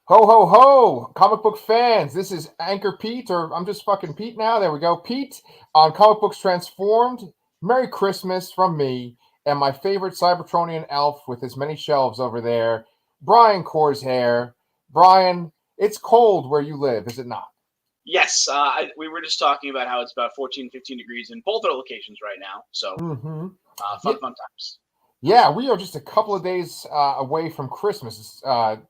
Ho, ho, ho! Comic book fans, this is Anchor Pete, or I'm just fucking Pete now. There we go. Pete on Comic Books Transformed. Merry Christmas from me and my favorite Cybertronian elf with his many shelves over there, Brian Corsair. Brian, it's cold where you live, is it not? Yes, we were just talking about how it's about 14, 15 degrees in both our locations right now. So, Mm-hmm. fun times. Yeah, we are just a couple of days away from Christmas.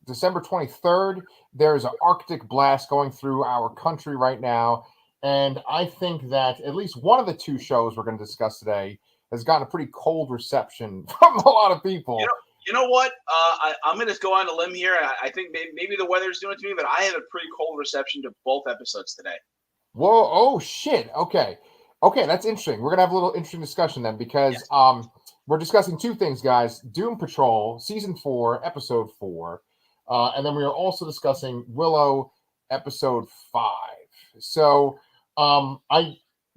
December 23rd, there's an Arctic blast going through our country right now. And I think that at least one of the two shows we're going to discuss today has gotten a pretty cold reception from a lot of people. You know what? I'm going to go on a limb here. I think maybe the weather's doing it to me, but I had a pretty cold reception to both episodes today. Whoa, oh shit. Okay. Okay, that's interesting. We're going to have a little interesting discussion then because we're discussing two things, guys. Doom Patrol, Season 4, Episode 4. And then we are also discussing Willow, Episode 5. So,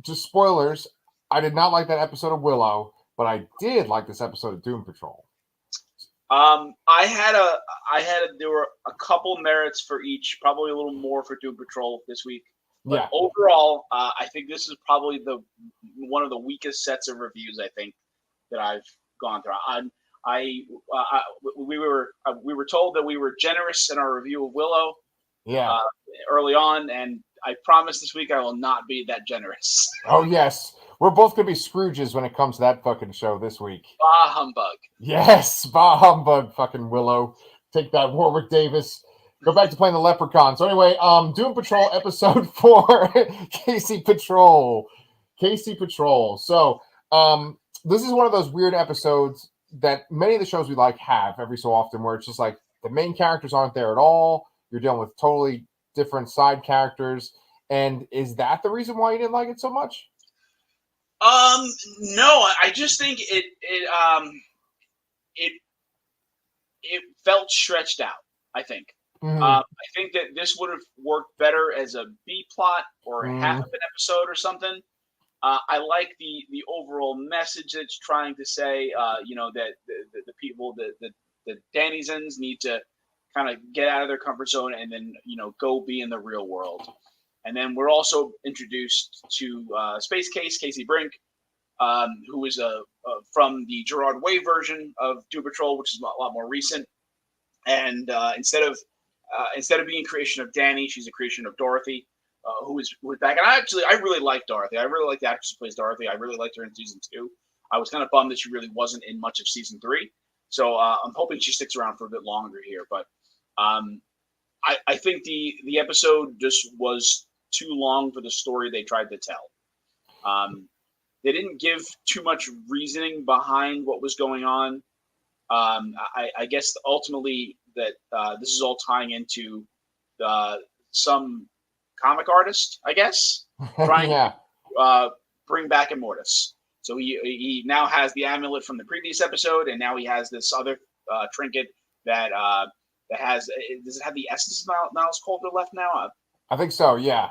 just spoilers, I did not like that episode of Willow, but I did like this episode of Doom Patrol. There were a couple merits for each, probably a little more for Doom Patrol this week. But Yeah. overall, I think this is probably one of the weakest sets of reviews I think that I've gone through. We were told that we were generous in our review of Willow. Yeah. Early on, and I promise this week I will not be that generous. Oh yes, we're both gonna be Scrooges when it comes to that fucking show this week. Bah humbug. Yes, bah humbug, fucking Willow. Take that, Warwick Davis. Go back to playing the Leprechaun. So anyway, Doom Patrol episode 4, Casey Patrol. So, this is one of those weird episodes that many of the shows we like have every so often, where it's just like the main characters aren't there at all. You're dealing with totally different side characters. And is that the reason why you didn't like it so much? No, I just think it felt stretched out. I think. Mm-hmm. I think that this would have worked better as a B plot or half of an episode or something. I like the overall message it's trying to say. That the people, the Danizens need to kind of get out of their comfort zone and then go be in the real world. And then we're also introduced to Space Casey Brink, who is from the Gerard Way version of Doom Patrol, which is a lot more recent. And instead of being a creation of Danny, she's a creation of Dorothy, who is back. And I really like Dorothy. I really like the actress who plays Dorothy. I really liked her in season 2. I was kind of bummed that she really wasn't in much of season 3. So I'm hoping she sticks around for a bit longer here. But I think the episode just was too long for the story they tried to tell. They didn't give too much reasoning behind what was going on. I guess ultimately that this is all tying into some comic artist, I guess, trying to bring back Immortus. So he now has the amulet from the previous episode, and now he has this other trinket that has. Does it have the essence of Miles Coulter left now? I think so. Yeah.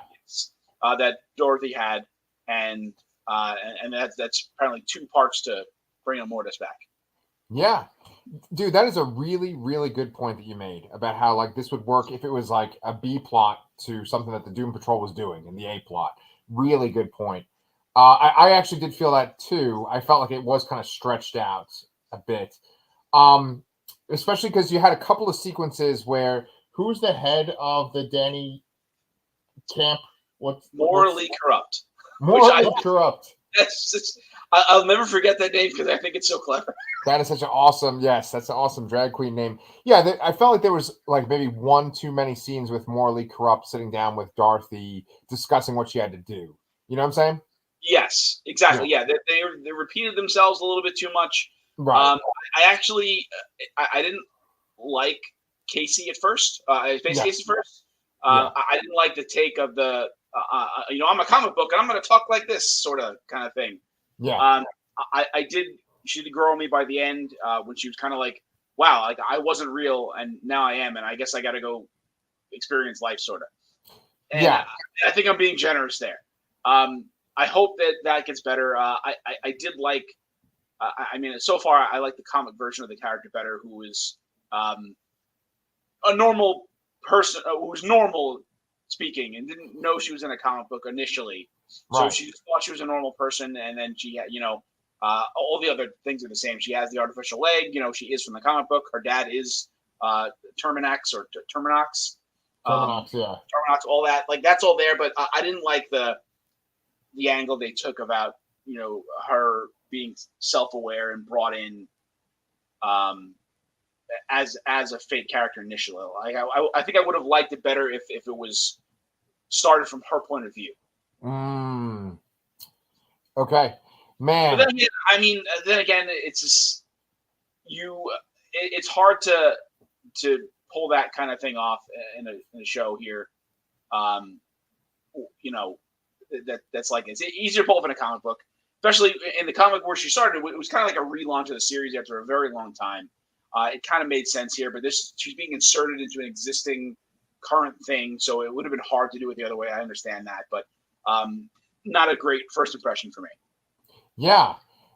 That Dorothy had, and that's apparently 2 parts to bring Immortus back. Yeah, dude, that is a really, really good point that you made about how like this would work if it was like a B plot to something that the Doom Patrol was doing in the A plot. Really good point. I actually did feel that too. I felt like it was kind of stretched out a bit, especially because you had a couple of sequences where who's the head of the Danny camp? Morally corrupt. Morally corrupt. I'll never forget that name because I think it's so clever. That is such an awesome, that's an awesome drag queen name. Yeah, I felt like there was like maybe one too many scenes with Morally Corrupt sitting down with Dorothy discussing what she had to do. You know what I'm saying? Yes, exactly. Yeah, they repeated themselves a little bit too much. Right. I didn't like Casey at first. Casey first. I didn't like the take of the I'm a comic book and I'm going to talk like this sort of kind of thing. Yeah. She did grow on me by the end when she was kind of like, wow, like I wasn't real and now I am, and I guess I got to go experience life sort of. And yeah. I think I'm being generous there. I hope that gets better. I did like, so far I like the comic version of the character better, who is a normal person who was normal speaking and didn't know she was in a comic book initially. So Right. she just thought she was a normal person, and then she had, all the other things are the same. She has the artificial leg. She is from the comic book. Her dad is Terminax or Terminox. Terminox, yeah. Terminox, all that. Like, that's all there, but I didn't like the angle they took about, her being self-aware and brought in as a fake character initially. Like, I think I would have liked it better if it was started from her point of view. Okay, man. But then again, it's just, it's hard to pull that kind of thing off in a show here. That's like, it's easier to pull off in a comic book, especially in the comic where she started. It was kind of like a relaunch of the series after a very long time. It kind of made sense here, but she's being inserted into an existing current thing, so it would have been hard to do it the other way. I understand that, but not a great first impression for me. Yeah,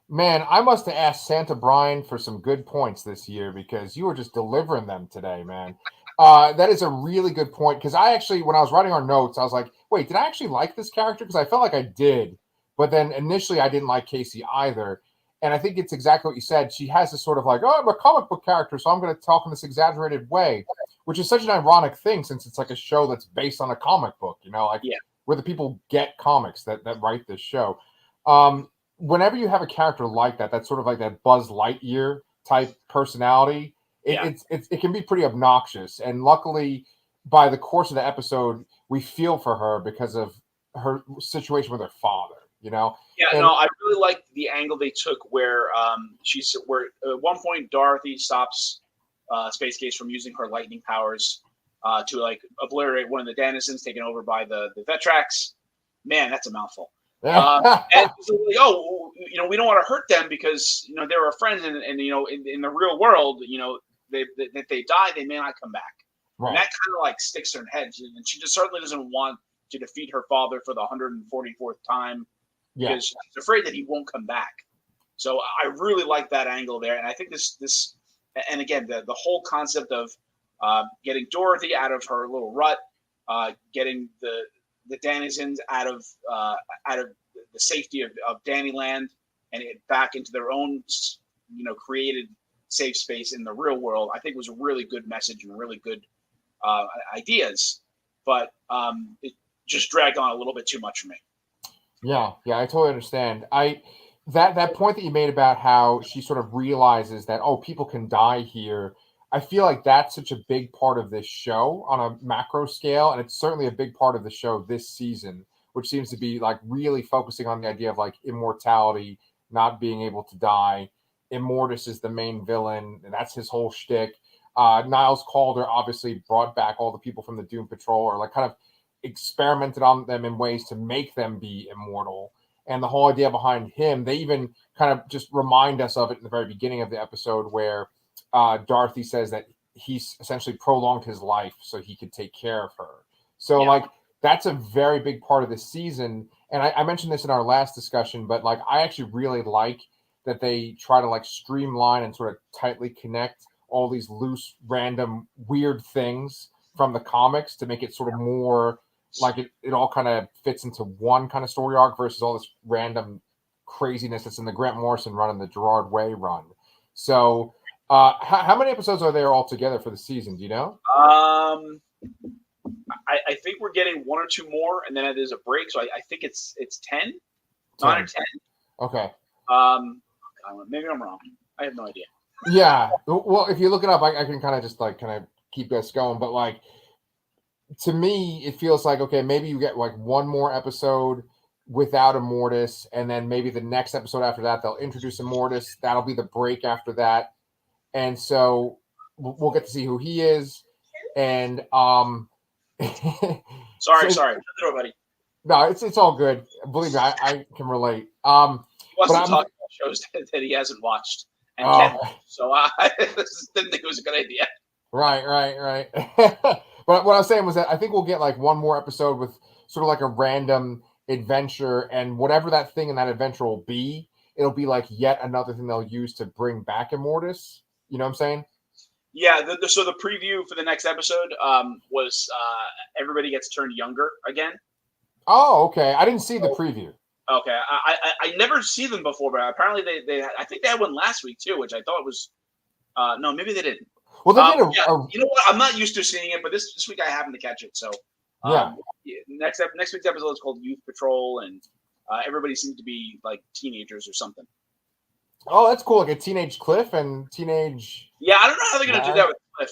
man, I must have asked Santa Brian for some good points this year, because you were just delivering them today, man. That is a really good point, because I actually, when I was writing our notes, I was like, wait, did I actually like this character? Because I felt like I did, but then initially I didn't like Casey either. And I think it's exactly what you said. She has this sort of like, oh, I'm a comic book character, so I'm going to talk in this exaggerated way, which is such an ironic thing, since it's like a show that's based on a comic book, where the people get comics that write this show. Whenever you have a character like that, that's sort of like that Buzz Lightyear type personality, it can be pretty obnoxious. And luckily, by the course of the episode, we feel for her because of her situation with her father. I really liked the angle they took where where at one point Dorothy stops Space Case from using her lightning powers to like obliterate one of the denizens taken over by the Vetrax. Man, that's a mouthful. And so like, we don't want to hurt them because they're our friends, and in the real world, if they die, they may not come back. Right. And that kind of like sticks in her head, and she just certainly doesn't want to defeat her father for the 144th time. Because she's afraid that he won't come back. So I really like that angle there. And I think this and again, the whole concept of getting Dorothy out of her little rut, getting the denizens out of the safety of Dannyland and it back into their own, created safe space in the real world, I think was a really good message and really good ideas. But it just dragged on a little bit too much for me. Yeah, I totally understand. That point that you made about how she sort of realizes that, oh, people can die here. I feel like that's such a big part of this show on a macro scale, and it's certainly a big part of the show this season, which seems to be like really focusing on the idea of like immortality, not being able to die. Immortus is the main villain, and that's his whole shtick. Niles Calder obviously brought back all the people from the Doom Patrol, or like kind of experimented on them in ways to make them be immortal. And the whole idea behind him, they even kind of just remind us of it in the very beginning of the episode where Dorothy says that he's essentially prolonged his life so he could take care of her. So like that's a very big part of this season. And I mentioned this in our last discussion, but like I actually really like that they try to like streamline and sort of tightly connect all these loose, random, weird things from the comics to make it sort of more like it all kind of fits into one kind of story arc versus all this random craziness that's in the Grant Morrison run and the Gerard Way run. So how many episodes are there altogether for the season? Do you know? I think we're getting one or two more, and then there's a break. So I think it's 10, 9 or 10. Okay. Maybe I'm wrong. I have no idea. Yeah. Well, if you look it up, I can kind of just like kind of keep this going. But like, to me, it feels like, okay, maybe you get like one more episode without Immortus, and then maybe the next episode after that, they'll introduce Immortus. That'll be the break after that. And so we'll get to see who he is. And sorry, buddy. No, it's all good. Believe me, I can relate. He wants to talk about shows that he hasn't watched and can watch, so I didn't think it was a good idea. Right. But what I was saying was that I think we'll get like one more episode with sort of like a random adventure, and whatever that thing in that adventure will be, it'll be like yet another thing they'll use to bring back Immortus. You know what I'm saying? Yeah, so the preview for the next episode was everybody gets turned younger again. Oh, okay. I didn't see the preview. Okay, I never see them before, but apparently they I think they had one last week too, which I thought was no, maybe they didn't. Well, they did you know what? I'm not used to seeing it, but this week I happened to catch it. So next week's episode is called Youth Patrol, and everybody seems to be like teenagers or something. Oh, that's cool. Like a teenage Cliff and teenage. Yeah, I don't know how they're gonna do that with Cliff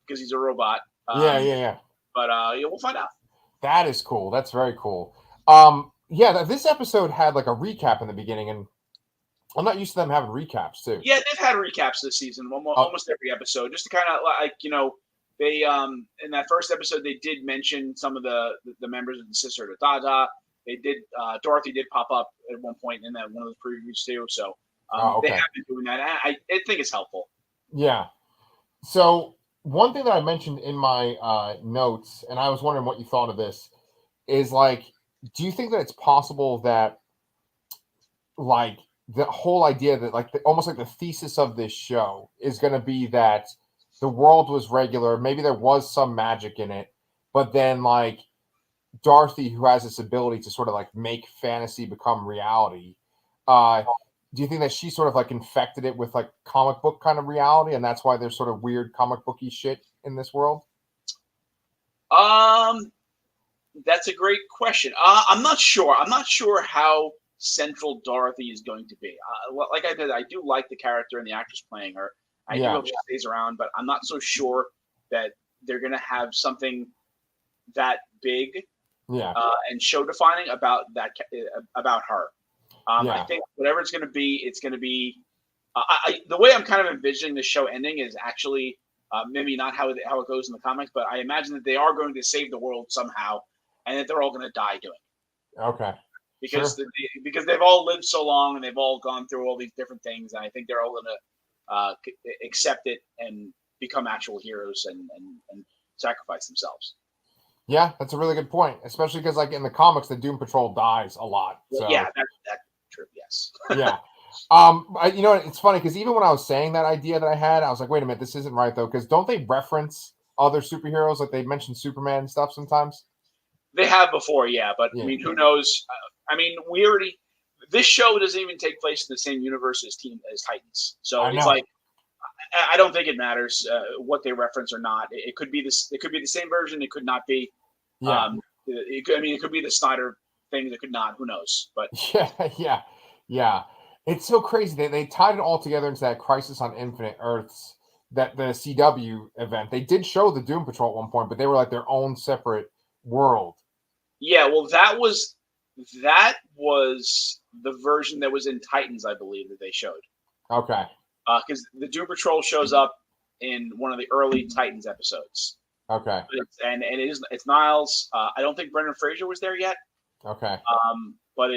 because he's a robot. Yeah. But we'll find out. That is cool. That's very cool. This episode had like a recap in the beginning, and I'm not used to them having recaps too. Yeah, they've had recaps this season, almost every episode, just to kind of like they in that first episode they did mention some of the members of the Sister of Dada. They did Dorothy did pop up at one point in that one of those previews too. So they have been doing that. I think it's helpful. Yeah. So one thing that I mentioned in my notes, and I was wondering what you thought of this, is like, do you think that it's possible that like the whole idea that like almost like the thesis of this show is going to be that the world was regular, maybe there was some magic in it, but then like Dorothy, who has this ability to sort of like make fantasy become reality, do you think that she sort of like infected it with like comic book kind of reality, and that's why there's sort of weird comic booky shit in this world? That's a great question. I'm not sure. I'm not sure how central Dorothy is going to be. Like I said, I do like the character and the actress playing her. I do hope she stays around, but I'm not so sure that they're going to have something that big and show defining about her. I think whatever it's going to be, it's going to be. The way I'm kind of envisioning the show ending is actually maybe not how it goes in the comics, but I imagine that they are going to save the world somehow, and that they're all going to die doing it. Okay. Because because they've all lived so long and they've all gone through all these different things, and I think they're all going to accept it and become actual heroes and sacrifice themselves. Yeah, that's a really good point, especially because like in the comics, the Doom Patrol dies a lot. So. Yeah, that's true. Yes. Yeah. You know, it's funny because even when I was saying that idea that I had, I was like, wait a minute, this isn't right though, because don't they reference other superheroes? Like they mention Superman and stuff sometimes. They have before, yeah, but I mean, who knows? I mean, this show doesn't even take place in the same universe as Titans, so it's like I don't think it matters what they reference or not. It could be this. It could be the same version. It could not be. Yeah. It could be the Snyder thing. It could not. Who knows? But yeah. It's so crazy. They tied it all together into that Crisis on Infinite Earths, that the CW event. They did show the Doom Patrol at one point, but they were like their own separate world. Yeah, well, that was the version that was in Titans, I believe, that they showed. Okay. Because the Doom Patrol shows up in one of the early Titans episodes. Okay. It's Niles. I don't think Brendan Fraser was there yet. Okay. But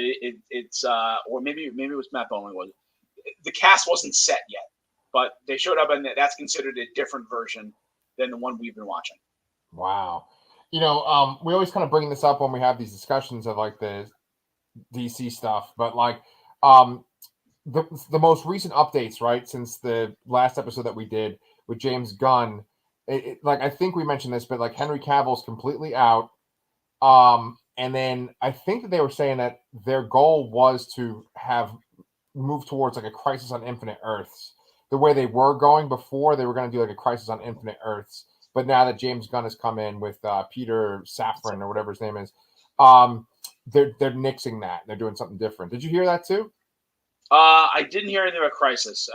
it's or maybe it was Matt Bowen. The cast wasn't set yet, but they showed up, and that's considered a different version than the one we've been watching. Wow. You know, we always kind of bring this up when we have these discussions of like the DC stuff, but like the most recent updates, right, since the last episode that we did with James Gunn, like I think we mentioned this, but like Henry Cavill's completely out. And then I think that they were saying that their goal was to have moved towards like a Crisis on Infinite Earths. The way they were going before, they were going to do like a Crisis on Infinite Earths. But now that James Gunn has come in with Peter Safran or whatever his name is, they're nixing that. They're doing something different. Did you hear that too? I didn't hear anything about Crisis,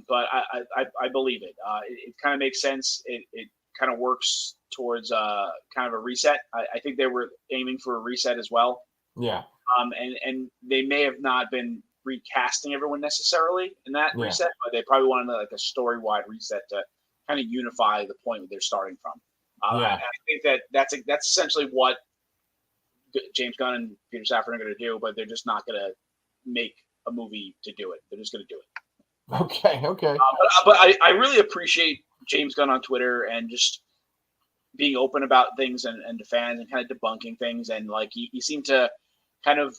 but I believe it. It kind of makes sense. It kind of works towards kind of a reset. I think they were aiming for a reset as well. Yeah. And they may have not been recasting everyone necessarily in that reset, but they probably wanted like a story-wide reset to kind of unify the point that they're starting from. I think that's essentially what James Gunn and Peter Safran are going to do, but they're just not going to make a movie to do it. They're just going to do it. Okay. But I really appreciate James Gunn on Twitter and just being open about things and to fans and kind of debunking things. And like he seemed to kind of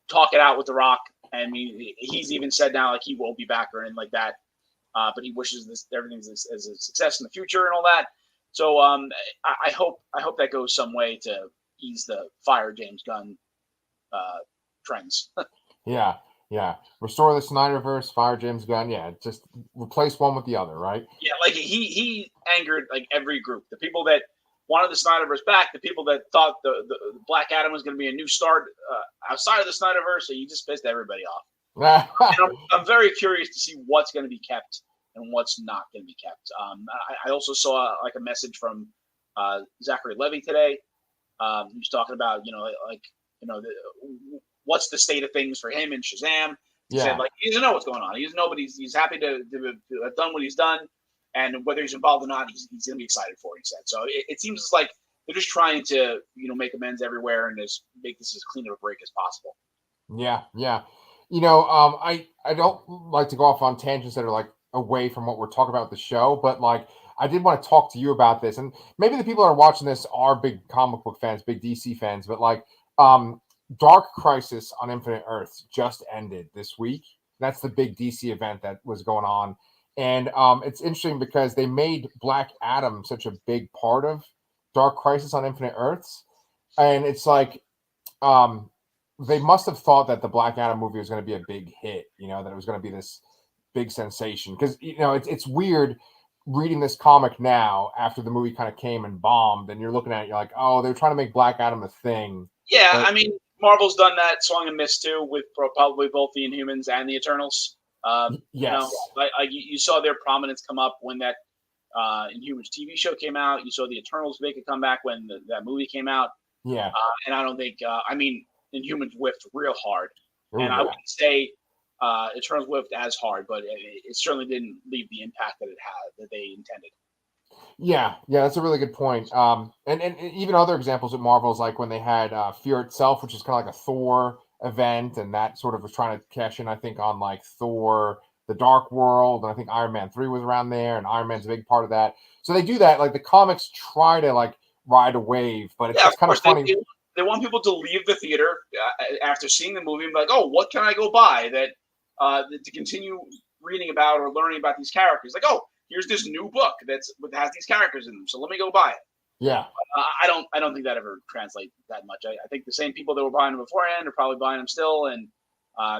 talk it out with The Rock. And he's even said now like he won't be back or anything like that. but he wishes everything as a success in the future and all that. So I hope that goes some way to ease the fire James Gunn trends. Yeah. Restore the Snyderverse, fire James Gunn. Yeah, just replace one with the other, right? Yeah, like he angered like every group. The people that wanted the Snyderverse back, the people that thought the Black Adam was going to be a new start outside of the Snyderverse, so you just pissed everybody off. And I'm very curious to see what's going to be kept and what's not going to be kept. I also saw like a message from Zachary Levi today. He was talking about what's the state of things for him and Shazam. He said like he doesn't know what's going on. He doesn't know, but he's happy to have done what he's done, and whether he's involved or not, he's going to be excited for it. He said. So it seems like they're just trying to make amends everywhere and just make this as clean of a break as possible. Yeah. I don't like to go off on tangents that are like away from what we're talking about with the show, but like I did want to talk to you about this, and maybe the people that are watching this are big comic book fans, big DC fans, but like Dark Crisis on Infinite Earths just ended this week. That's the big DC event that was going on, and it's interesting because they made Black Adam such a big part of Dark Crisis on Infinite Earths, and it's like they must have thought that the Black Adam movie was going to be a big hit, that it was going to be this big sensation, because it's weird reading this comic now after the movie kind of came and bombed, and you're looking at it, you're like, oh, they're trying to make Black Adam a thing. Yeah, but I mean, Marvel's done that swung and missed too with probably both the Inhumans and the Eternals. Yes, you saw their prominence come up when that Inhumans TV show came out. You saw the Eternals make a comeback when that movie came out. Yeah, and I don't think Inhumans whiffed real hard, and I wouldn't say Eternals whiffed as hard, but it certainly didn't leave the impact that it had that they intended. Yeah, that's a really good point. And even other examples at Marvel is like when they had Fear Itself, which is kind of like a Thor event, and that sort of was trying to cash in, I think, on like Thor, the Dark World, and I think Iron Man 3 was around there, and Iron Man's a big part of that. So they do that. Like the comics try to like ride a wave, but it's just kind of funny. They want people to leave the theater after seeing the movie and be like, oh, what can I go buy that to continue reading about or learning about these characters? Like, oh, here's this new book that has these characters in them, so let me go buy it. Yeah. I don't think that ever translates that much. I think the same people that were buying them beforehand are probably buying them still, and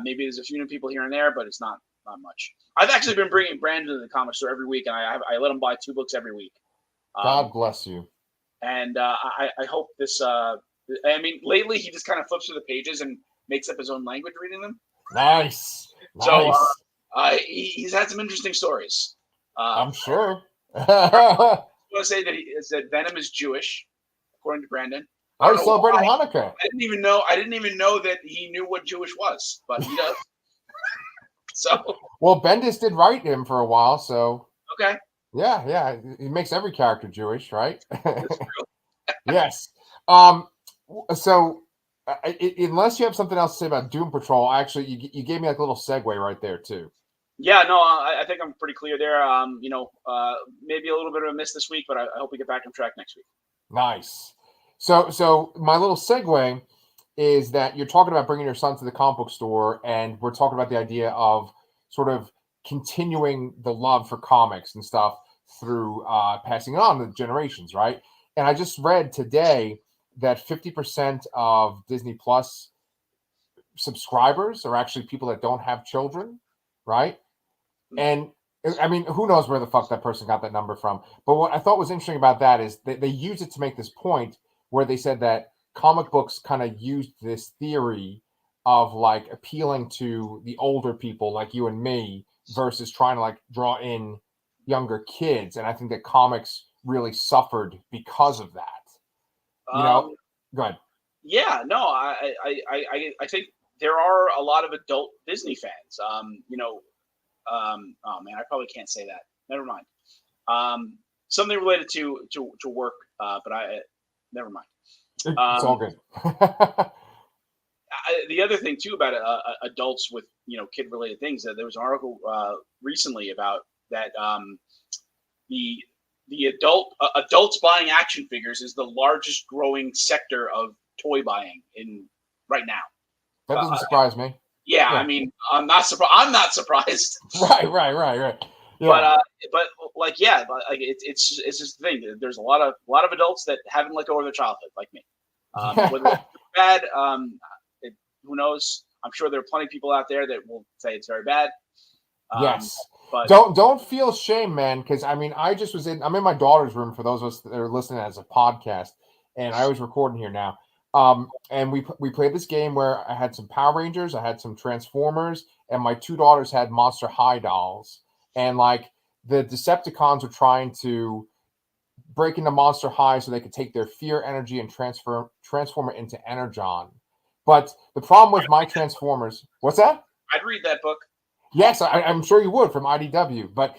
maybe there's a few new people here and there, but it's not much. I've actually been bringing Brandon to the comic store every week, and I let him buy 2 books every week. God bless you. And I hope this. Lately he just kind of flips through the pages and makes up his own language reading them. Nice. So he's had some interesting stories. I'm sure. I want to say that Venom is Jewish, according to Brandon. I celebrating Hanukkah. I didn't even know that he knew what Jewish was, but he does. So well, Bendis did write him for a while, so okay. Yeah. He makes every character Jewish, right? That's true. Yes. So unless you have something else to say about Doom Patrol, actually, you gave me like a little segue right there too. Yeah, no, I think I'm pretty clear there. Maybe a little bit of a miss this week, but I hope we get back on track next week. Nice. So my little segue is that you're talking about bringing your son to the comic book store, and we're talking about the idea of sort of continuing the love for comics and stuff through passing it on to generations, right? And I just read today that 50% of Disney Plus subscribers are actually people that don't have children, right? And I mean, who knows where the fuck that person got that number from? But what I thought was interesting about that is they used it to make this point where they said that comic books kind of used this theory of like appealing to the older people like you and me versus trying to like draw in younger kids. And I think that comics really suffered because of that. Go ahead. Yeah, no, I think there are a lot of adult Disney fans. Oh man, I probably can't say that. Never mind. Something related to work, but never mind. It's all good. The other thing too about adults with kid related things, there was an article recently about that the adults buying action figures is the largest growing sector of toy buying right now. That doesn't surprise me. Yeah, I mean, I'm not surprised. Right. But like, yeah, but like it's just the thing. There's a lot of adults that haven't let go of their childhood, like me. Whether it's bad, who knows? I'm sure there are plenty of people out there that will say it's very bad. Yes. But Don't feel shame, man, because I mean I'm in my daughter's room for those of us that are listening as a podcast, and I was recording here now. And we played this game where I had some Power Rangers, I had some Transformers, and my two daughters had Monster High dolls. And like the Decepticons were trying to break into Monster High so they could take their fear energy and transform it into Energon. But the problem with my Transformers, what's that? I'd read that book. Yes, I'm sure you would from IDW. But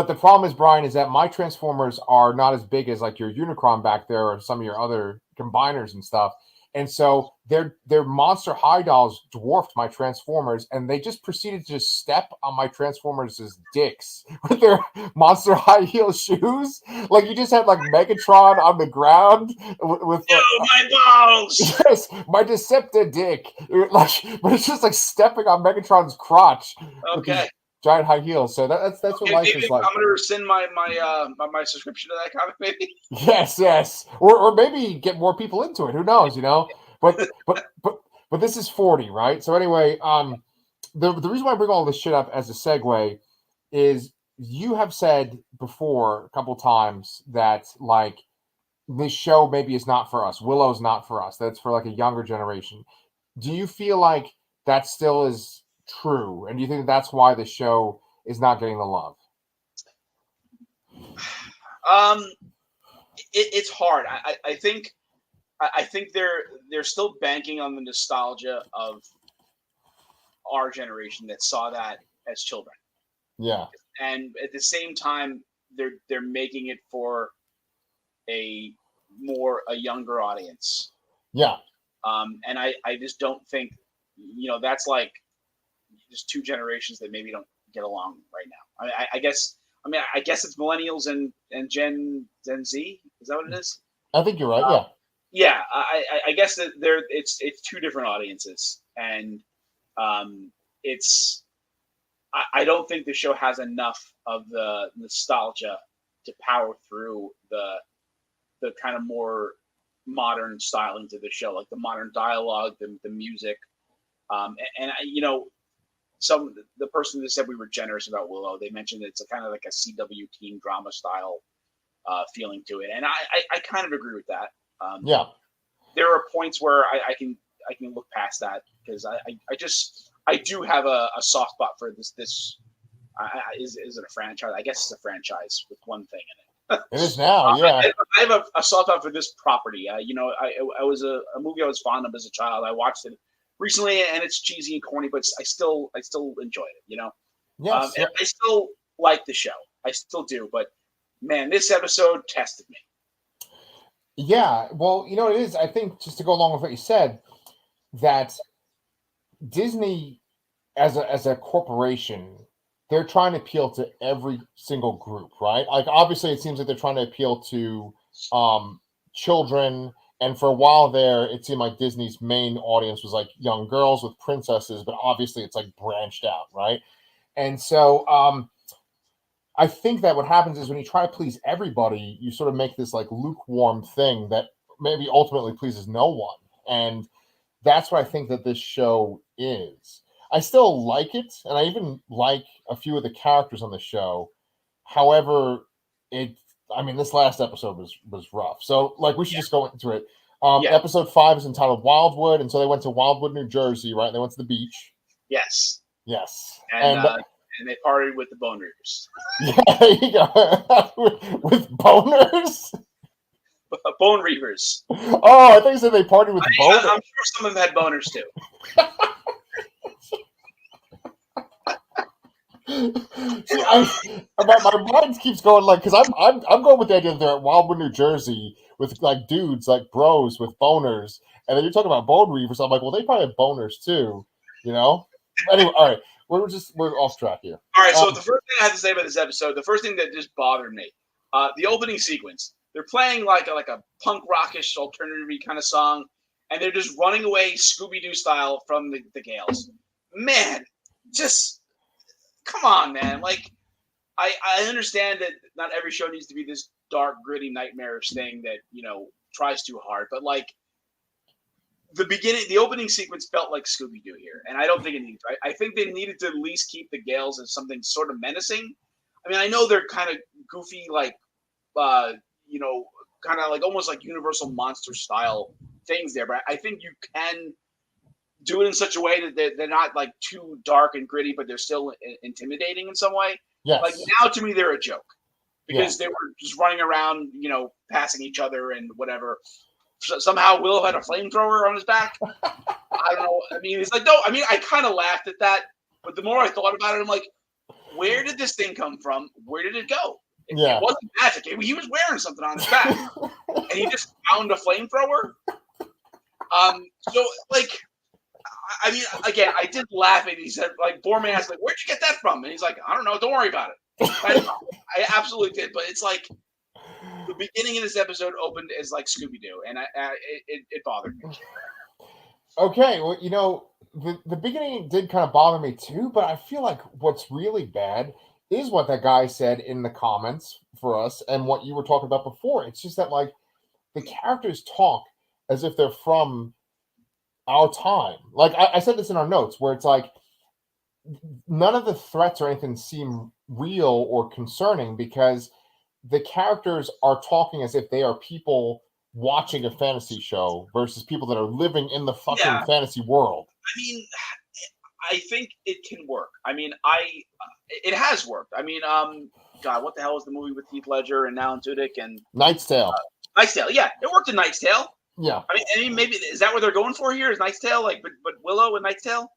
the problem is, Brian, is that my Transformers are not as big as like your Unicron back there or some of your other combiners and stuff. And so their Monster High dolls dwarfed my Transformers, and they just proceeded to just step on my Transformers' dicks with their Monster High heel shoes. Like you just had like Megatron on the ground with my balls. Yes, my Deceptor dick. But it's just like stepping on Megatron's crotch. Okay. Giant high heels. So that's what life is like. I'm gonna rescind my subscription to that comic, maybe. Yes, or maybe get more people into it. Who knows? But this is 40, right? So anyway, the reason why I bring all this shit up as a segue is you have said before a couple times that like this show maybe is not for us. Willow's not for us. That's for like a younger generation. Do you feel like that still is true, and do you think that's why the show is not getting the love? It's hard. I think they're still banking on the nostalgia of our generation that saw that as children. Yeah, and at the same time, they're making it for a younger audience. Yeah. And I just don't think that's like just two generations that maybe don't get along right now. I guess it's millennials and Gen Z. Is that what it is? I think you're right. Yeah. Yeah. I guess that it's two different audiences, and it's I don't think the show has enough of the nostalgia to power through the kind of more modern styling to the show, like the modern dialogue, the music, and the person that said we were generous about Willow, they mentioned it's a kind of like a CW teen drama style feeling to it, and I kind of agree with that. Yeah, there are points where I can look past that because I do have a soft spot for this. Is it a franchise? I guess it's a franchise with one thing in it. It is now, yeah. I have a soft spot for this property. I was a movie I was fond of as a child. I watched it recently, and it's cheesy and corny, but I still enjoyed it. Yes, and I still like the show. I still do, but man, this episode tested me. Yeah, well, it is. I think just to go along with what you said, that Disney, as a corporation, they're trying to appeal to every single group, right? Like, obviously, it seems like they're trying to appeal to children. And for a while there, it seemed like Disney's main audience was like young girls with princesses, but obviously it's like branched out, right? And so I think that what happens is when you try to please everybody, you sort of make this like lukewarm thing that maybe ultimately pleases no one. And that's what I think that this show is. I still like it, and I even like a few of the characters on the show. However, this last episode was rough. So, like, we should just go into it. Episode 5 is entitled Wildwood, and so they went to Wildwood, New Jersey, right? They went to the beach. Yes. And they partied with the Bone Reapers. Yeah, there you go. with boners? Bone Reapers. Oh, I think you said they partied with boners. I'm sure some of them had boners, too. See, my mind keeps going like, because I'm going with the idea that they're at Wildwood, New Jersey, with like dudes, like bros with boners, and then you're talking about bone reapers. I'm like, well, they probably have boners too, Anyway, all right, we're off track here. All right, so the first thing I have to say about this episode, the first thing that just bothered me, the opening sequence. They're playing like a punk rockish alternative kind of song, and they're just running away Scooby-Doo style from the Gales. Man, just come on, man! Like I understand that not every show needs to be this dark, gritty, nightmarish thing that tries too hard, but like the opening sequence felt like Scooby Doo here, and I don't think it needs. I think they needed to at least keep the Gales as something sort of menacing. I mean, I know they're kind of goofy, like kind of like almost like Universal monster style things there, but I think you can do it in such a way that they're not like too dark and gritty, but they're still intimidating in some way. Yes. Like now, to me, they're a joke because they were just running around, passing each other and whatever. Somehow Willow had a flamethrower on his back. I don't know. I mean, it's like, no, I mean, I kind of laughed at that, but the more I thought about it, I'm like, where did this thing come from? Where did it go? It wasn't magic. He was wearing something on his back, and he just found a flamethrower. So, like, I mean, again, I did laugh at it. He said, like, Borman asked, like, where'd you get that from? And he's like, I don't know. Don't worry about it. I absolutely did. But it's like the beginning of this episode opened as like Scooby-Doo, and it bothered me. Okay, well, the beginning did kind of bother me too, but I feel like what's really bad is what that guy said in the comments for us and what you were talking about before. It's just that, like, the characters talk as if they're from our time. Like, I said this in our notes, where it's like none of the threats or anything seem real or concerning because the characters are talking as if they are people watching a fantasy show versus people that are living in the fucking fantasy world. I mean, I think it can work. I mean, it has worked. I mean, God, what the hell was the movie with Heath Ledger and Alan Tudyk and Knight's Tale? Knight's Tale, yeah, it worked in Knight's Tale. Yeah, I mean, maybe is that what they're going for here? Is Knight's Tale like, but Willow and Knight's Tale,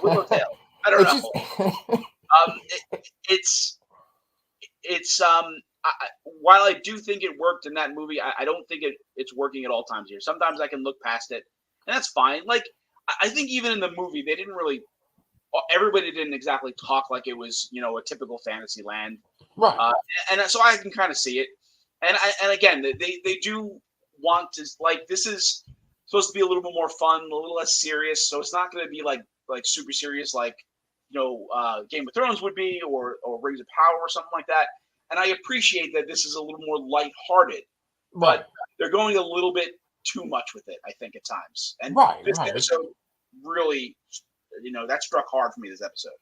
Willow Tale? I don't know. It's while I do think it worked in that movie, I don't think it's working at all times here. Sometimes I can look past it, and that's fine. Like, I think even in the movie, they didn't really. Everybody didn't exactly talk like it was, a typical fantasy land, right? And so I can kind of see it. And again, they do want to, like, this is supposed to be a little bit more fun, a little less serious. So it's not going to be like super serious, like Game of Thrones would be, or Rings of Power or something like that. And I appreciate that this is a little more lighthearted, but they're going a little bit too much with it, I think, at times. And this episode really, that struck hard for me, this episode.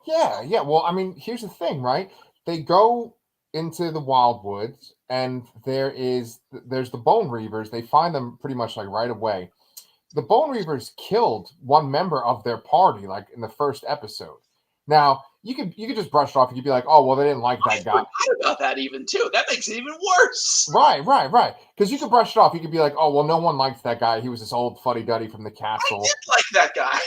Yeah. Well, I mean, here's the thing, right? They go into the Wildwoods, and there's the Bone Reavers. They find them pretty much like right away. The Bone Reavers killed one member of their party, like in the first episode. Now, you could just brush it off. You could be like, oh, well, they didn't like that guy. I forgot about that even, too. That makes it even worse. Right. Because you could brush it off. You could be like, oh, well, no one liked that guy. He was this old fuddy-duddy from the castle. I did like that guy.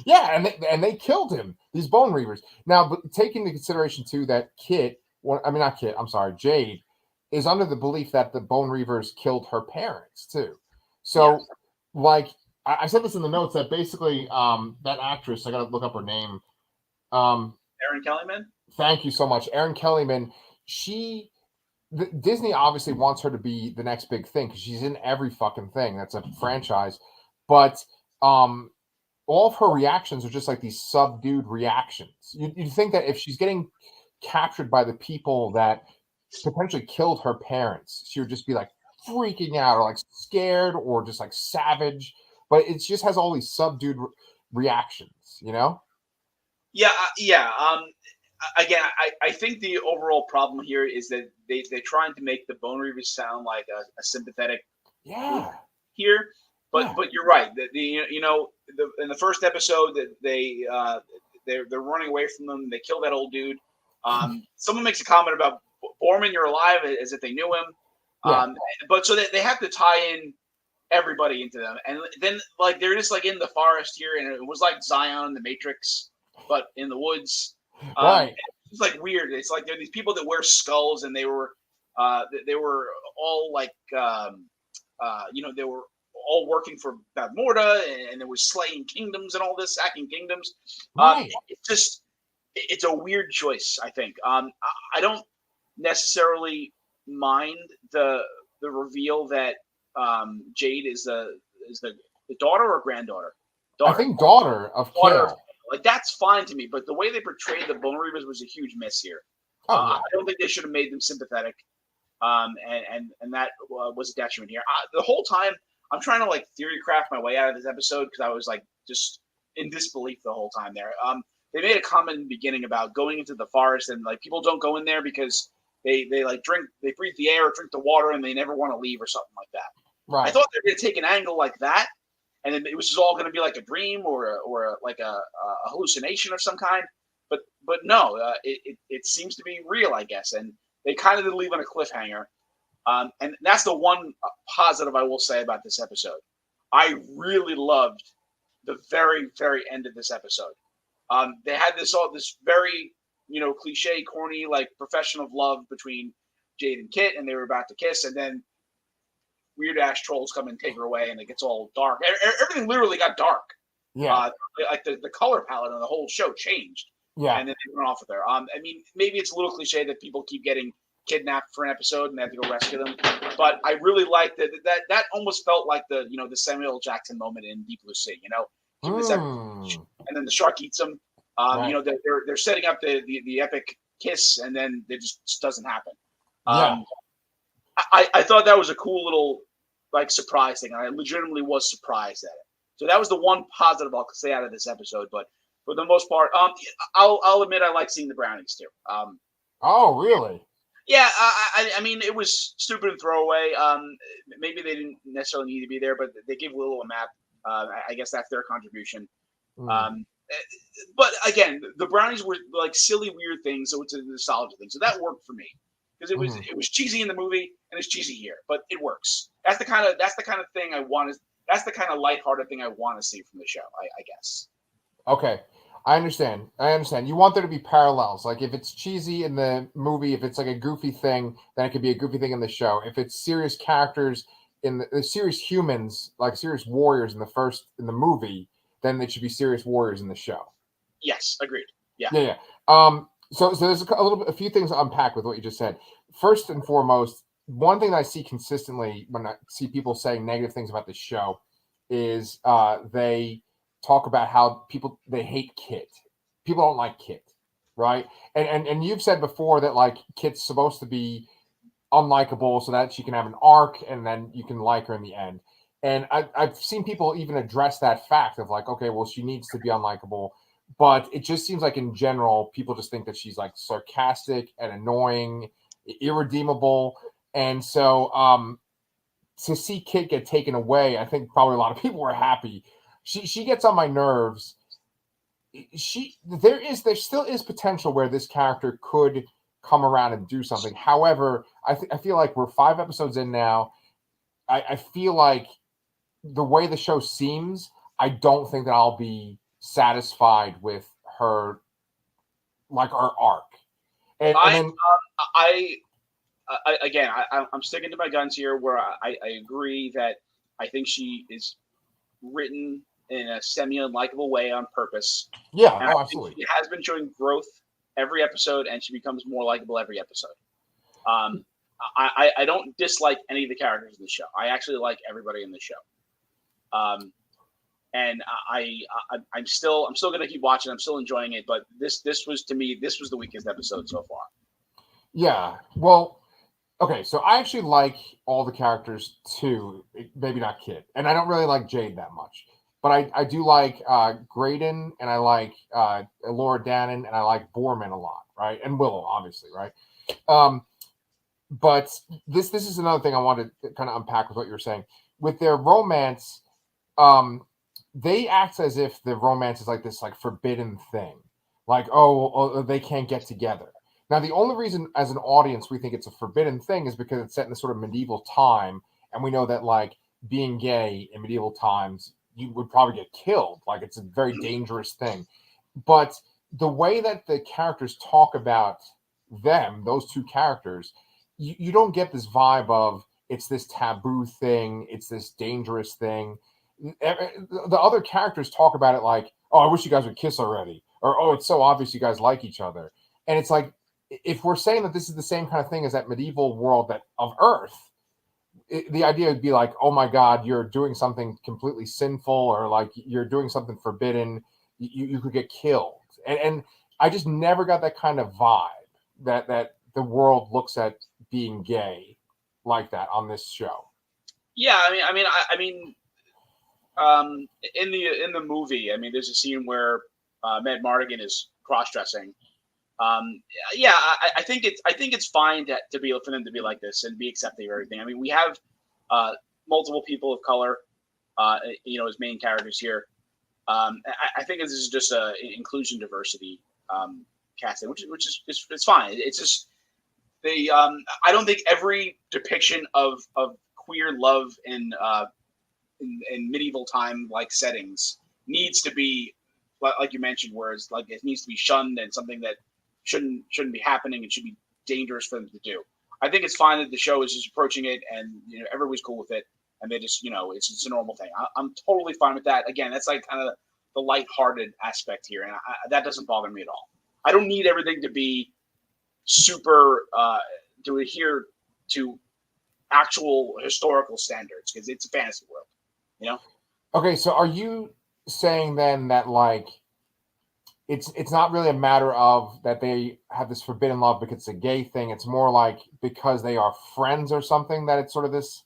Yeah, and they killed him, these Bone Reavers. Now, but taking into consideration, too, that Jade is under the belief that the Bone Reavers killed her parents, too. So, like, I said this in the notes that basically that actress, I got to look up her name. Erin Kellyman? Thank you so much. Erin Kellyman, Disney obviously wants her to be the next big thing because she's in every fucking thing. That's a franchise. But all of her reactions are just like these subdued reactions. You'd think that if she's getting captured by the people that potentially killed her parents, she would just be like freaking out or like scared or just like savage. But it just has all these subdued reactions, Yeah. Again, I think the overall problem here is that they're trying to make the Bone Reavers sound like a sympathetic here. But you're right. In the first episode that they're running away from them. They kill that old dude. Someone makes a comment about Borman, you're alive, as if they knew him. But so they have to tie in everybody into them, and then like they're just like in the forest here, and it was like Zion, the Matrix, but in the woods. It's like weird. It's like there are these people that wear skulls, and they were all like they were all working for Bad Morta, and it was slaying kingdoms and all this, sacking kingdoms. It's a weird choice, I think. I don't necessarily mind the reveal that Jade is the daughter or granddaughter? I think daughter of Kale. Like, that's fine to me, but the way they portrayed the Bone Reavers was a huge miss here. I don't think they should have made them sympathetic, and that was a detriment here. The whole time, I'm trying to, like, theory craft my way out of this episode because I was, like, just in disbelief the whole time there. They made a comment in the beginning about going into the forest, and, like, people don't go in there because they like they breathe the air or drink the water, and they never want to leave or something like that. Right. I thought they were going to take an angle like that, and then it was just all going to be like a dream or a hallucination of some kind. But no, it seems to be real, I guess. And they kind of did leave on a cliffhanger. And that's the one positive I will say about this episode. I really loved the very, very end of this episode. They had this very, cliche, corny, like, profession of love between Jade and Kit, and they were about to kiss, and then weird ass trolls come and take her away, and it gets all dark. Everything literally got dark. Yeah. Like the color palette on the whole show changed. Yeah. And then they went off with her. I mean, maybe it's a little cliche that people keep getting kidnapped for an episode and they have to go rescue them, but I really liked that almost felt like the Samuel Jackson moment in Deep Blue Sea. And then the shark eats them. Right. They're setting up the epic kiss, and then it just doesn't happen. I thought that was a cool little, like, surprise thing. I legitimately was surprised at it. So that was the one positive I'll say out of this episode. But for the most part, I'll admit I like seeing the brownies too. Oh, really? Yeah, I mean, it was stupid and throwaway. Maybe they didn't necessarily need to be there, but they gave Willow a map. I guess that's their contribution. But again, the brownies were like silly, weird things, so it's a nostalgia thing. So that worked for me because it was cheesy in the movie and it's cheesy here, but it works. That's the kind of thing I want. That's the kind of lighthearted thing I want to see from the show. I guess. Okay. I understand. You want there to be parallels. Like, if it's cheesy in the movie, if it's like a goofy thing, then it could be a goofy thing in the show. If it's serious characters in the serious humans, like serious warriors in the movie, then it should be serious warriors in the show. Yes, agreed. Yeah. Yeah. So there's a few things to unpack with what you just said. First and foremost, one thing that I see consistently when I see people saying negative things about this show is they talk about how they hate Kit. People don't like Kit, right? And you've said before that, like, Kit's supposed to be unlikable so that she can have an arc and then you can like her in the end. And I've seen people even address that fact of, like, okay, well, she needs to be unlikable, but it just seems like in general people just think that she's, like, sarcastic and annoying, irredeemable. And so to see Kit get taken away, I think probably a lot of people were happy. She gets on my nerves. There still is potential where this character could come around and do something. However, I feel like we're 5 episodes in now. I feel like the way the show seems, I don't think that I'll be satisfied with her, like, her arc. I'm sticking to my guns here, where I agree that I think she is written in a semi-unlikable way on purpose. Yeah, and absolutely. She has been showing growth every episode, and she becomes more likable every episode. I don't dislike any of the characters in the show. I actually like everybody in the show. And I'm still going to keep watching. I'm still enjoying it, but this was, to me, this was the weakest episode so far. Yeah. Well, okay, so I actually like all the characters too, maybe not Kit. And I don't really like Jade that much. But I do like Graydon, and I like Laura Dannon, and I like Borman a lot, right? And Willow, obviously, right? But this is another thing I wanted to kind of unpack with what you were saying. With their romance, they act as if the romance is like this, like, forbidden thing. Like, oh, they can't get together. Now, the only reason as an audience we think it's a forbidden thing is because it's set in this sort of medieval time, and we know that, like, being gay in medieval times, you would probably get killed. Like, it's a very dangerous thing. But the way that the characters talk about them, those two characters, you don't get this vibe of it's this taboo thing, it's this dangerous thing. The other characters talk about it like, oh, I wish you guys would kiss already. Or, oh, it's so obvious you guys like each other. And it's like, if we're saying that this is the same kind of thing as that medieval world of Earth, the idea would be like, oh my God, you're doing something completely sinful, or like you're doing something forbidden. you could get killed. And I just never got that kind of vibe that the world looks at being gay like that on this show. Yeah, in the movie, there's a scene where Mad Mardigan is cross-dressing. Yeah, I think it's fine to be for them to be like this and be accepting of everything. I mean, we have multiple people of color, as main characters here. I think this is just a inclusion diversity casting, which is it's fine. It's just they. I don't think every depiction of queer love in medieval time like settings needs to be like you mentioned, where it's like it needs to be shunned and something that shouldn't be happening and should be dangerous for them to do. I think it's fine that the show is just approaching it and everybody's cool with it and they just it's a normal thing. I'm totally fine with that. Again, that's like kind of the lighthearted aspect here, and that doesn't bother me at all. I don't need everything to be super to adhere to actual historical standards because it's a fantasy world, Okay, so are you saying then that like it's not really a matter of that they have this forbidden love because it's a gay thing. It's more like because they are friends or something that it's sort of this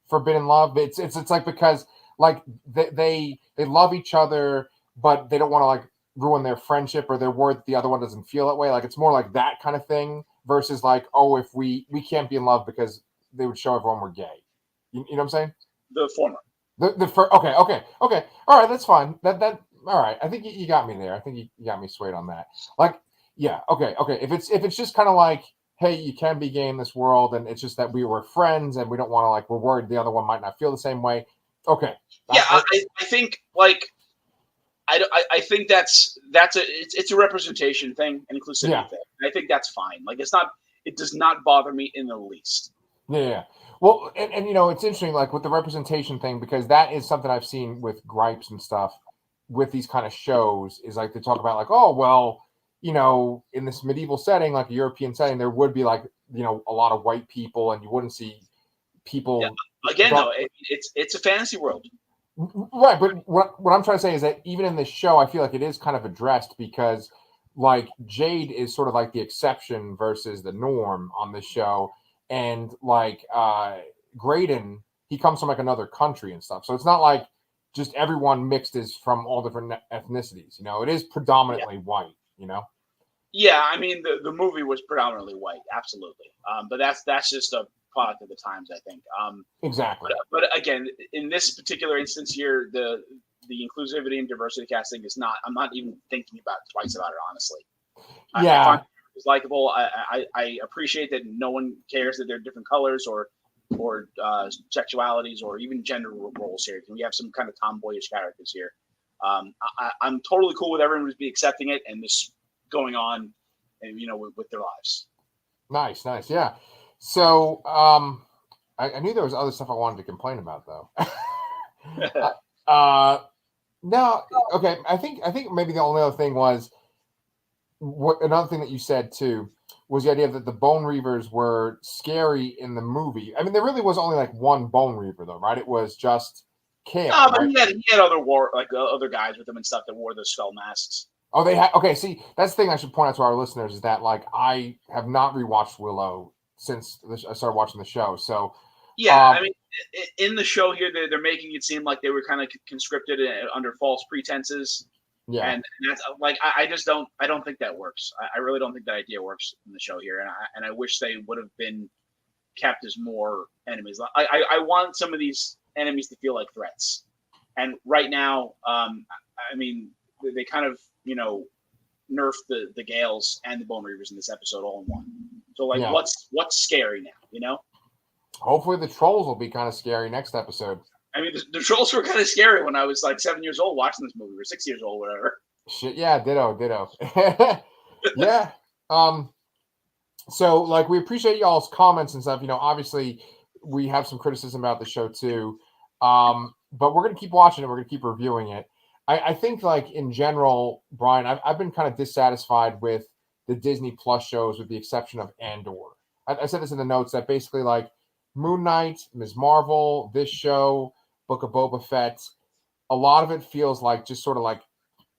forbidden love. It's like because like they love each other, but they don't want to like ruin their friendship or they're worried that the other one doesn't feel that way. Like it's more like that kind of thing versus like, oh, if we can't be in love because they would show everyone we're gay. You know what I'm saying? The former. The first. Okay. All right, that's fine. That all right. I think you got me there. I think you got me swayed on that. Like, yeah. Okay. If it's just kind of like, hey, you can be gay in this world, and it's just that we were friends, and we don't want to like we're worried the other one might not feel the same way. Okay. Yeah, I think like I think that's it's a representation thing, an inclusivity thing. And I think that's fine. Like it does not bother me in the least. Yeah. Well, and it's interesting, like with the representation thing, because that is something I've seen with gripes and stuff with these kind of shows is like they talk about like, oh, well, in this medieval setting, like a European setting, there would be like, a lot of white people and you wouldn't see people. Yeah. Again, though, it's a fantasy world. Right. But what I'm trying to say is that even in this show, I feel like it is kind of addressed because like Jade is sort of like the exception versus the norm on this show. And like Graydon, he comes from like another country and stuff. So it's not like just everyone mixed is from all different ethnicities. It is predominantly white, Yeah, I mean the movie was predominantly white, absolutely. But that's just a product of the times, I think. Exactly. But again, in this particular instance here, the inclusivity and diversity casting is not. I'm not even thinking twice about it, honestly. Yeah. I find it's likable. I appreciate that no one cares that they're different colors or sexualities or even gender roles here. We have some kind of tomboyish characters here. I'm totally cool with everyone be accepting it and this going on, and with their lives. Nice, yeah. So I knew there was other stuff I wanted to complain about though. No, okay. I think maybe the only other thing was another thing that you said too was the idea that the Bone Reavers were scary in the movie. I mean, there really was only like one Bone Reaver though, right? It was just Kale. No, but right? he had other guys with him and stuff that wore the skull masks. Oh, they had. Okay, see, that's the thing I should point out to our listeners is that like I have not rewatched Willow since I started watching the show. So yeah, I mean, in the show here, they're making it seem like they were kind of conscripted under false pretenses. Yeah, and that's like I don't think that works. I really don't think that idea works in the show here, and I wish they would have been kept as more enemies. I want some of these enemies to feel like threats, and right now, I mean, they kind of nerfed the Gales and the Bone Reavers in this episode all in one. So like, what's scary now? Hopefully, the trolls will be kind of scary next episode. I mean, the trolls were kind of scary when I was like 7 years old watching this movie, or 6 years old, whatever. Shit, yeah, ditto. Yeah. So, like, we appreciate y'all's comments and stuff. Obviously, we have some criticism about the show too, but we're gonna keep watching it. We're gonna keep reviewing it. I think, like in general, Brian, I've been kind of dissatisfied with the Disney Plus shows, with the exception of Andor. I said this in the notes that basically, like, Moon Knight, Ms. Marvel, this show, Book of Boba Fett, a lot of it feels like just sort of like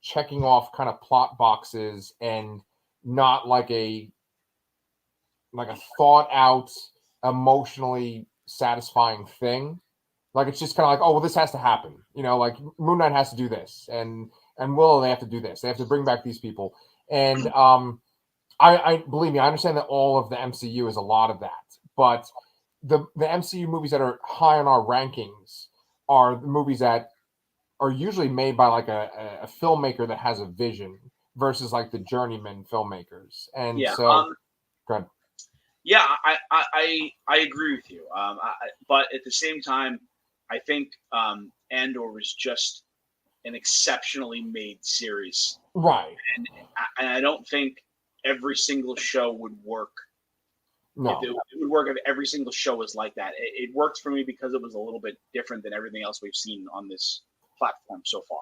checking off kind of plot boxes and not like a thought out, emotionally satisfying thing. Like it's just kind of like, oh well, this has to happen. You know, like Moon Knight has to do this, and Willow, they have to do this. They have to bring back these people. And I believe me, I understand that all of the MCU is a lot of that, but the MCU movies that are high on our rankings are the movies that are usually made by like a filmmaker that has a vision versus like the journeyman filmmakers. And Yeah. so, go ahead. Yeah, I agree with you. But at the same time, I think Andor was just an exceptionally made series, Right? And I don't think every single show would work. No, it would work if every single show was like that. It worked for me because it was a little bit different than everything else we've seen on this platform so far.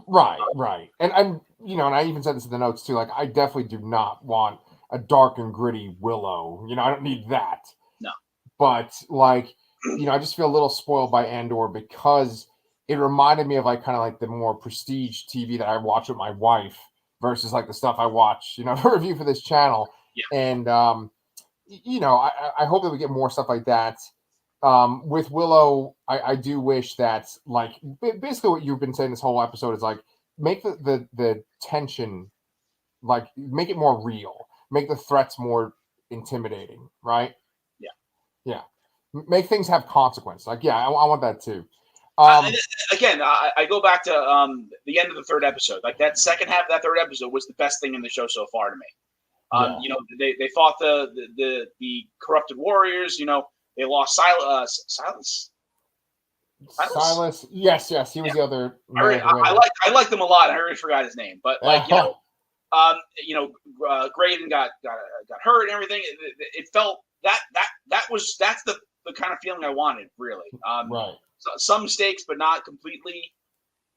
Right. And you know, and I even said this in the notes too. Like, I definitely do not want a dark and gritty Willow. You know, I don't need that. No. But like, you know, I just feel a little spoiled by Andor because it reminded me of like kind of like the more prestige TV that I watch with my wife versus like the stuff I watch, you know, to review for this channel. Yeah. And you know, I hope that we get more stuff like that. With Willow, I do wish that, like, basically what you've been saying this whole episode is like, make the tension, like, make it more real, make the threats more intimidating, right? Yeah. Make things have consequence. Like, yeah, I want that too. Again, I go back to the end of the third episode. Like that second half of that third episode was the best thing in the show so far to me. You know, they fought the corrupted warriors. You know, they lost Silas. Yes, he was the other. I like them a lot. I already forgot his name, but like you know, Graydon got hurt and everything. It felt that's the kind of feeling I wanted, really. Right. So, some mistakes, but not completely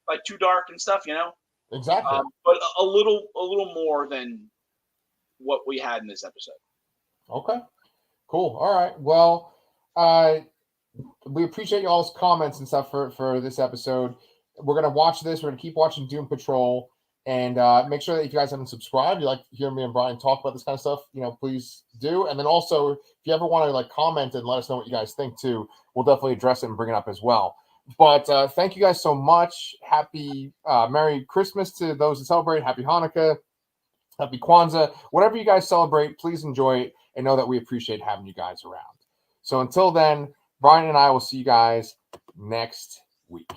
like too dark and stuff. You know. Exactly. But a little more than what we had in this episode. Okay. Cool. All right. Well, we appreciate y'all's comments and stuff for this episode. We're gonna watch this. We're gonna keep watching Doom Patrol, and make sure that if you guys haven't subscribed, you like to hear me and Brian talk about this kind of stuff, you know, please do. And then also, if you ever want to like comment and let us know what you guys think too, we'll definitely address it and bring it up as well. But thank you guys so much. Happy Merry Christmas to those that celebrate. Happy Hanukkah. Happy Kwanzaa. Whatever you guys celebrate, please enjoy it and know that we appreciate having you guys around. So until then, Brian and I will see you guys next week.